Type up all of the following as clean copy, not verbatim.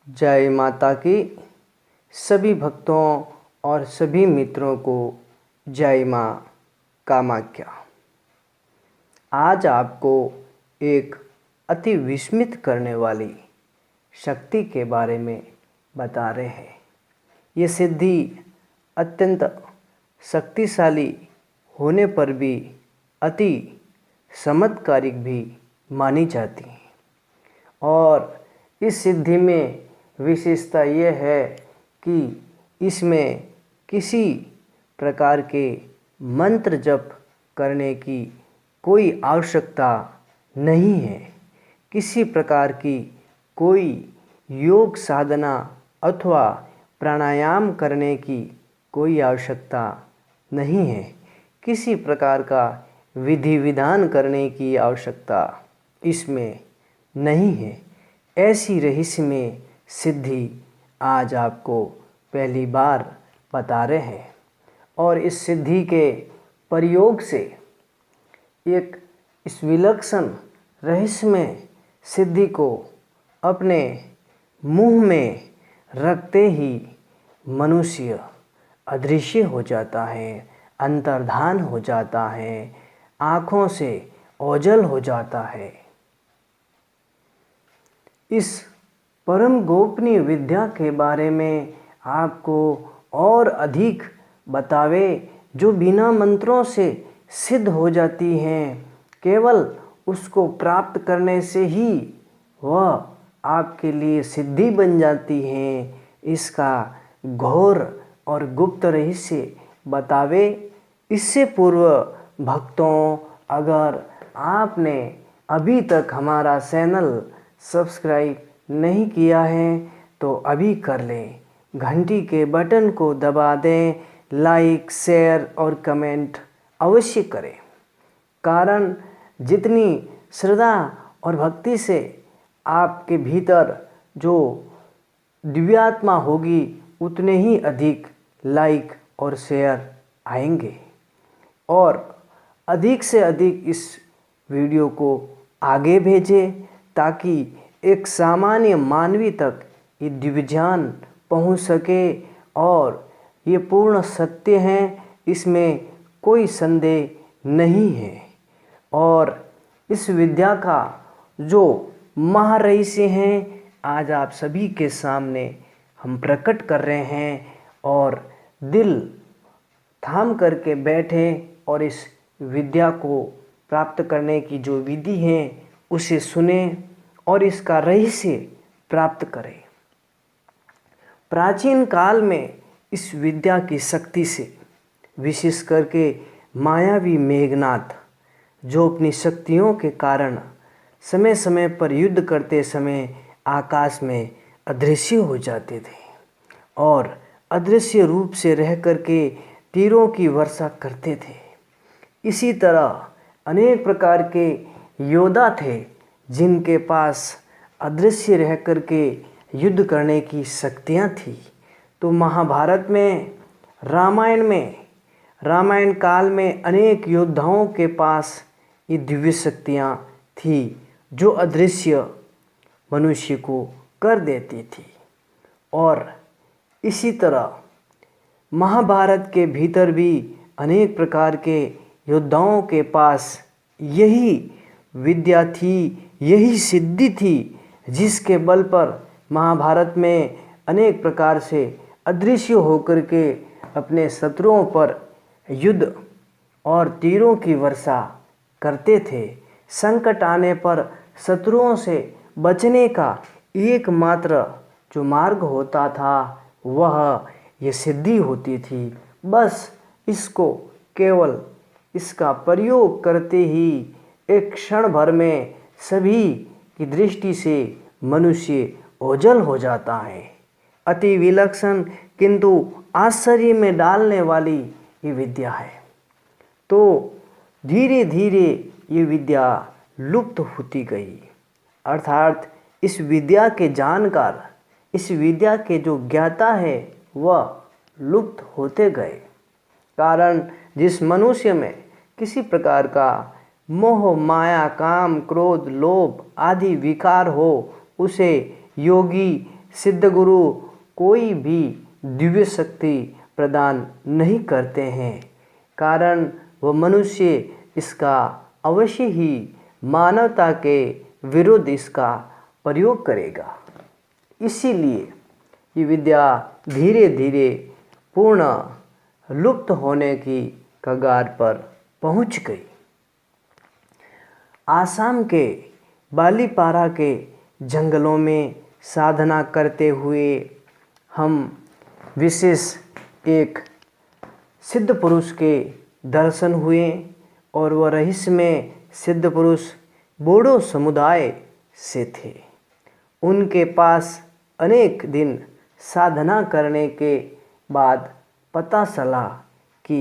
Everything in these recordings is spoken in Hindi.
जय माता की। सभी भक्तों और सभी मित्रों को जय माँ कामाख्या। आज आपको एक अति विस्मित करने वाली शक्ति के बारे में बता रहे हैं। ये सिद्धि अत्यंत शक्तिशाली होने पर भी अति चमत्कारिक भी मानी जाती है। और इस सिद्धि में विशेषता यह है कि इसमें किसी प्रकार के मंत्र जप करने की कोई आवश्यकता नहीं है। किसी प्रकार की कोई योग साधना अथवा प्राणायाम करने की कोई आवश्यकता नहीं है। किसी प्रकार का विधि विधान करने की आवश्यकता इसमें नहीं है। ऐसी रहस्यमय सिद्धि आज आपको पहली बार बता रहे हैं। और इस सिद्धि के प्रयोग से एक इस विलक्षण रहस्यमय सिद्धि को अपने मुंह में रखते ही मनुष्य अदृश्य हो जाता है, अंतर्धान हो जाता है, आँखों से ओझल हो जाता है। इस परम गोपनीय विद्या के बारे में आपको और अधिक बतावे, जो बिना मंत्रों से सिद्ध हो जाती हैं। केवल उसको प्राप्त करने से ही वह आपके लिए सिद्धि बन जाती हैं। इसका घोर और गुप्त रहस्य बतावे। इससे पूर्व भक्तों, अगर आपने अभी तक हमारा चैनल सब्सक्राइब नहीं किया है तो अभी कर लें। घंटी के बटन को दबा दें। लाइक, शेयर और कमेंट अवश्य करें। कारण जितनी श्रद्धा और भक्ति से आपके भीतर जो दिव्यात्मा होगी, उतने ही अधिक लाइक और शेयर आएंगे। और अधिक से अधिक इस वीडियो को आगे भेजें ताकि एक सामान्य मानवी तक ये दिव्य ज्ञान पहुँच सके। और ये पूर्ण सत्य है, इसमें कोई संदेह नहीं है। और इस विद्या का जो महारहस्य हैं, आज आप सभी के सामने हम प्रकट कर रहे हैं। और दिल थाम करके बैठें और इस विद्या को प्राप्त करने की जो विधि है उसे सुने और इसका रहस्य प्राप्त करें। प्राचीन काल में इस विद्या की शक्ति से विशेष करके मायावी मेघनाथ, जो अपनी शक्तियों के कारण समय समय पर युद्ध करते समय आकाश में अदृश्य हो जाते थे और अदृश्य रूप से रह करके तीरों की वर्षा करते थे। इसी तरह अनेक प्रकार के योद्धा थे जिनके पास अदृश्य रह करके युद्ध करने की शक्तियाँ थी। तो महाभारत में, रामायण काल में अनेक योद्धाओं के पास ये दिव्य शक्तियाँ थी जो अदृश्य मनुष्य को कर देती थी। और इसी तरह महाभारत के भीतर भी अनेक प्रकार के योद्धाओं के पास यही विद्या थी, यही सिद्धि थी, जिसके बल पर महाभारत में अनेक प्रकार से अदृश्य होकर के अपने शत्रुओं पर युद्ध और तीरों की वर्षा करते थे। संकट आने पर शत्रुओं से बचने का एकमात्र जो मार्ग होता था वह ये सिद्धि होती थी। बस इसको केवल इसका प्रयोग करते ही एक क्षण भर में सभी की दृष्टि से मनुष्य ओझल हो जाता है। अति विलक्षण किंतु आश्चर्य में डालने वाली ये विद्या है। तो धीरे धीरे ये विद्या लुप्त होती गई। अर्थात इस विद्या के जानकार, इस विद्या के जो ज्ञाता है वह लुप्त होते गए। कारण जिस मनुष्य में किसी प्रकार का मोह, माया, काम, क्रोध, लोभ आदि विकार हो, उसे योगी सिद्ध गुरु कोई भी दिव्य शक्ति प्रदान नहीं करते हैं, कारण वह मनुष्य इसका अवश्य ही मानवता के विरुद्ध इसका प्रयोग करेगा। इसीलिए ये विद्या धीरे धीरे पूर्ण लुप्त होने की कगार पर पहुंच गई। आसाम के बालीपारा के जंगलों में साधना करते हुए हम विशेष एक सिद्ध पुरुष के दर्शन हुए और वह रहस्यमय सिद्ध पुरुष बोडो समुदाय से थे। उनके पास अनेक दिन साधना करने के बाद पता चला कि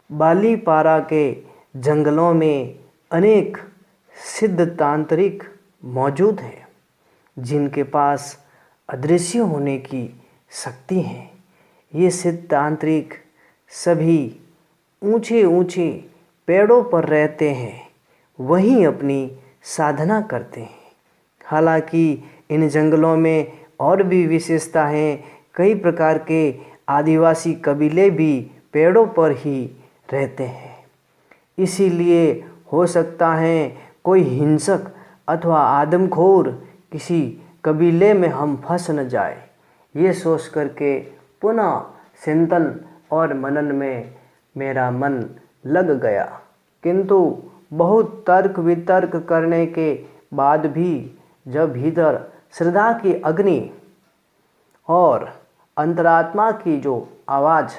बालीपारा के जंगलों में अनेक सिद्ध तांत्रिक मौजूद हैं, जिनके पास अदृश्य होने की शक्ति है। ये सिद्ध तांत्रिक सभी ऊंचे ऊंचे पेड़ों पर रहते हैं, वहीं अपनी साधना करते हैं। हालांकि इन जंगलों में और भी विशेषता हैं। कई प्रकार के आदिवासी कबीले भी पेड़ों पर ही रहते हैं। इसीलिए हो सकता है कोई हिंसक अथवा आदमखोर किसी कबीले में हम फंस न जाए, ये सोच करके पुनः चिंतन और मनन में मेरा मन लग गया। किंतु बहुत तर्क वितर्क करने के बाद भी जब भीतर श्रद्धा की अग्नि और अंतरात्मा की जो आवाज़,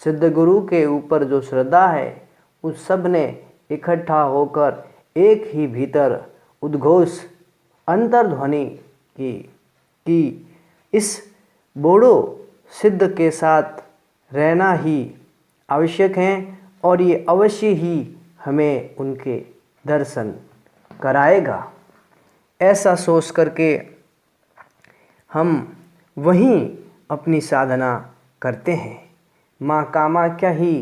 सिद्ध गुरु के ऊपर जो श्रद्धा है, उस सब ने इकट्ठा होकर एक ही भीतर उद्घोष अंतर्ध्वनि की कि इस बोडो सिद्ध के साथ रहना ही आवश्यक है और ये अवश्य ही हमें उनके दर्शन कराएगा। ऐसा सोच करके हम वहीं अपनी साधना करते हैं। माँ कामाख्या ही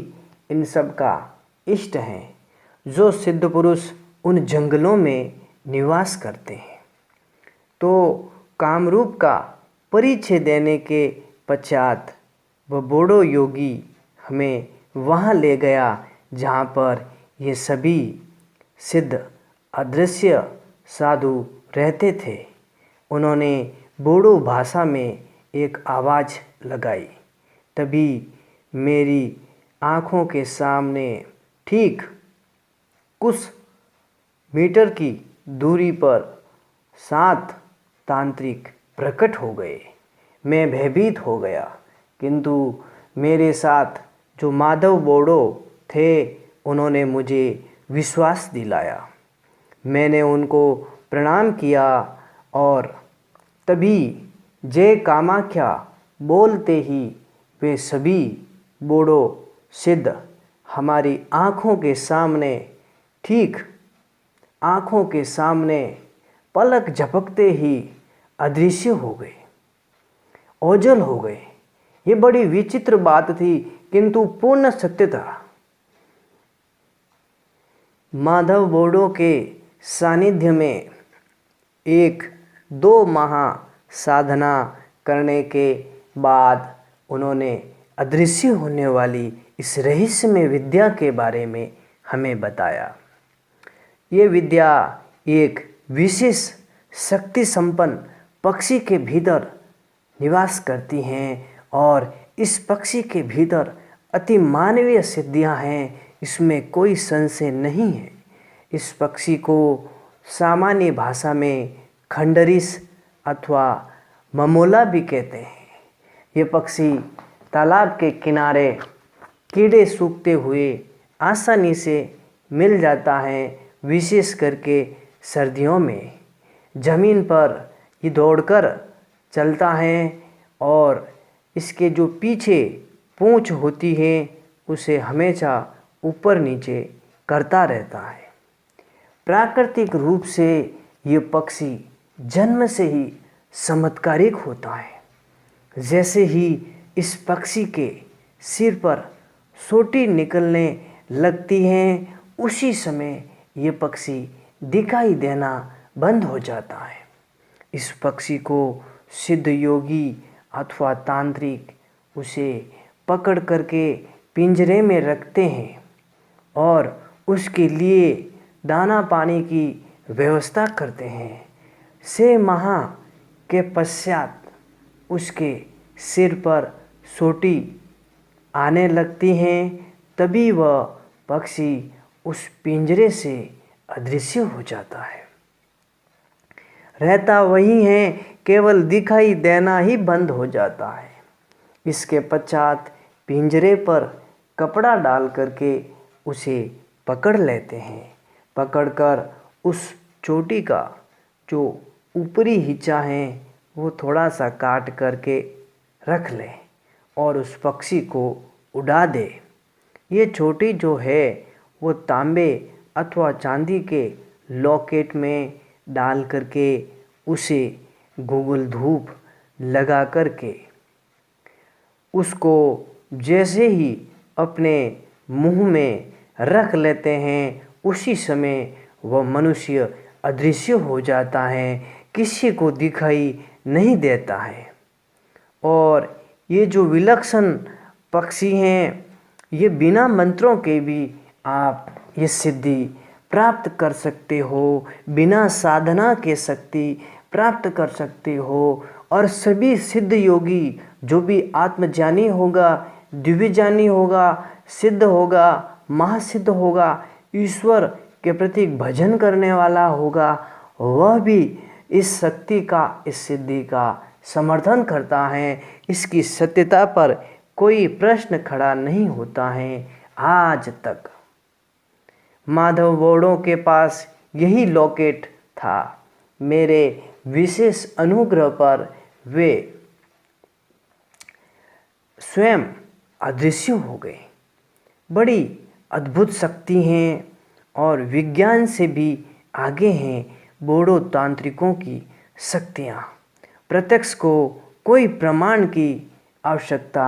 इन सब का इष्ट हैं, जो सिद्ध पुरुष उन जंगलों में निवास करते हैं। तो कामरूप का परिचय देने के पश्चात वह बोडो योगी हमें वहाँ ले गया जहाँ पर ये सभी सिद्ध अदृश्य साधु रहते थे। उन्होंने बोडो भाषा में एक आवाज़ लगाई। तभी मेरी आँखों के सामने ठीक कुछ मीटर की दूरी पर 7 तांत्रिक प्रकट हो गए। मैं भयभीत हो गया, किंतु मेरे साथ जो माधव बोडो थे उन्होंने मुझे विश्वास दिलाया। मैंने उनको प्रणाम किया और तभी जय कामाख्या बोलते ही वे सभी बोडो सिद्ध हमारी आँखों के सामने, ठीक आँखों के सामने पलक झपकते ही अदृश्य हो गए, ओझल हो गए। ये बड़ी विचित्र बात थी, किंतु पूर्ण सत्य था। माधव बोडो के सानिध्य में 1-2 माह साधना करने के बाद उन्होंने अदृश्य होने वाली इस रहस्यमय विद्या के बारे में हमें बताया। ये विद्या एक विशेष शक्ति संपन्न पक्षी के भीतर निवास करती हैं और इस पक्षी के भीतर अति मानवीय सिद्धियां हैं, इसमें कोई संशय नहीं है। इस पक्षी को सामान्य भाषा में खंडरिस अथवा ममोला भी कहते हैं। ये पक्षी तालाब के किनारे कीड़े सूखते हुए आसानी से मिल जाता है। विशेष करके सर्दियों में ज़मीन पर ये दौड़कर चलता है और इसके जो पीछे पूंछ होती है उसे हमेशा ऊपर नीचे करता रहता है। प्राकृतिक रूप से ये पक्षी जन्म से ही चमत्कारिक होता है। जैसे ही इस पक्षी के सिर पर सोटी निकलने लगती हैं, उसी समय ये पक्षी दिखाई देना बंद हो जाता है। इस पक्षी को सिद्ध योगी अथवा तांत्रिक उसे पकड़ करके पिंजरे में रखते हैं और उसके लिए दाना पानी की व्यवस्था करते हैं। 6 माह के पश्चात उसके सिर पर सोटी आने लगती हैं, तभी वह पक्षी उस पिंजरे से अदृश्य हो जाता है। रहता वही है, केवल दिखाई देना ही बंद हो जाता है। इसके पश्चात पिंजरे पर कपड़ा डाल करके उसे पकड़ लेते हैं। पकड़कर उस चोटी का जो ऊपरी हिस्सा है वो थोड़ा सा काट करके रख लें और उस पक्षी को उड़ा दे। ये चोटी जो है वो तांबे अथवा चांदी के लॉकेट में डाल करके उसे गूगल धूप लगा करके उसको जैसे ही अपने मुंह में रख लेते हैं, उसी समय वह मनुष्य अदृश्य हो जाता है, किसी को दिखाई नहीं देता है। और ये जो विलक्षण पक्षी हैं, ये बिना मंत्रों के भी आप ये सिद्धि प्राप्त कर सकते हो, बिना साधना के शक्ति प्राप्त कर सकते हो। और सभी सिद्ध योगी जो भी आत्मज्ञानी होगा, दिव्यज्ञानी होगा, सिद्ध होगा, महासिद्ध होगा, ईश्वर के प्रति भजन करने वाला होगा, वह भी इस शक्ति का, इस सिद्धि का समर्थन करता है। इसकी सत्यता पर कोई प्रश्न खड़ा नहीं होता है। आज तक माधव बोड़ों के पास यही लॉकेट था। मेरे विशेष अनुग्रह पर वे स्वयं अदृश्य हो गए। बड़ी अद्भुत शक्ति हैं और विज्ञान से भी आगे हैं बोड़ो तांत्रिकों की शक्तियाँ। प्रत्यक्ष को कोई प्रमाण की आवश्यकता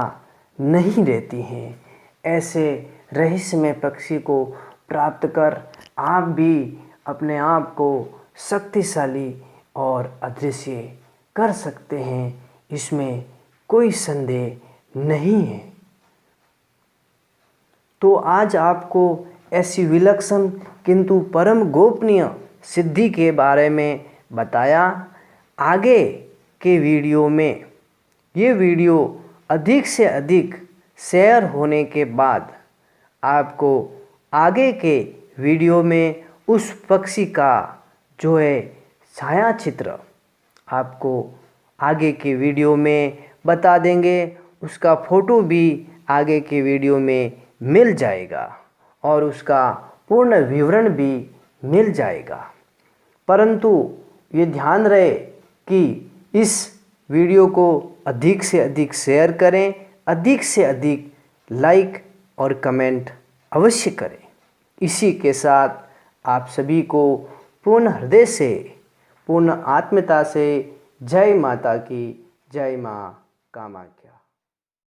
नहीं रहती हैं। ऐसे रहस्यमय पक्षी को प्राप्त कर आप भी अपने आप को शक्तिशाली और अदृश्य कर सकते हैं, इसमें कोई संदेह नहीं है। तो आज आपको ऐसी विलक्षण किंतु परम गोपनीय सिद्धि के बारे में बताया। आगे के वीडियो में ये वीडियो अधिक से अधिक शेयर होने के बाद आपको आगे के वीडियो में उस पक्षी का जो है छाया चित्र आपको आगे के वीडियो में बता देंगे। उसका फ़ोटो भी आगे के वीडियो में मिल जाएगा और उसका पूर्ण विवरण भी मिल जाएगा। परंतु ये ध्यान रहे कि इस वीडियो को अधिक से अधिक शेयर करें, अधिक से अधिक लाइक और कमेंट अवश्य करें। इसी के साथ आप सभी को पूर्ण हृदय से, पूर्ण आत्मीयता से जय माता की, जय माँ कामाख्या।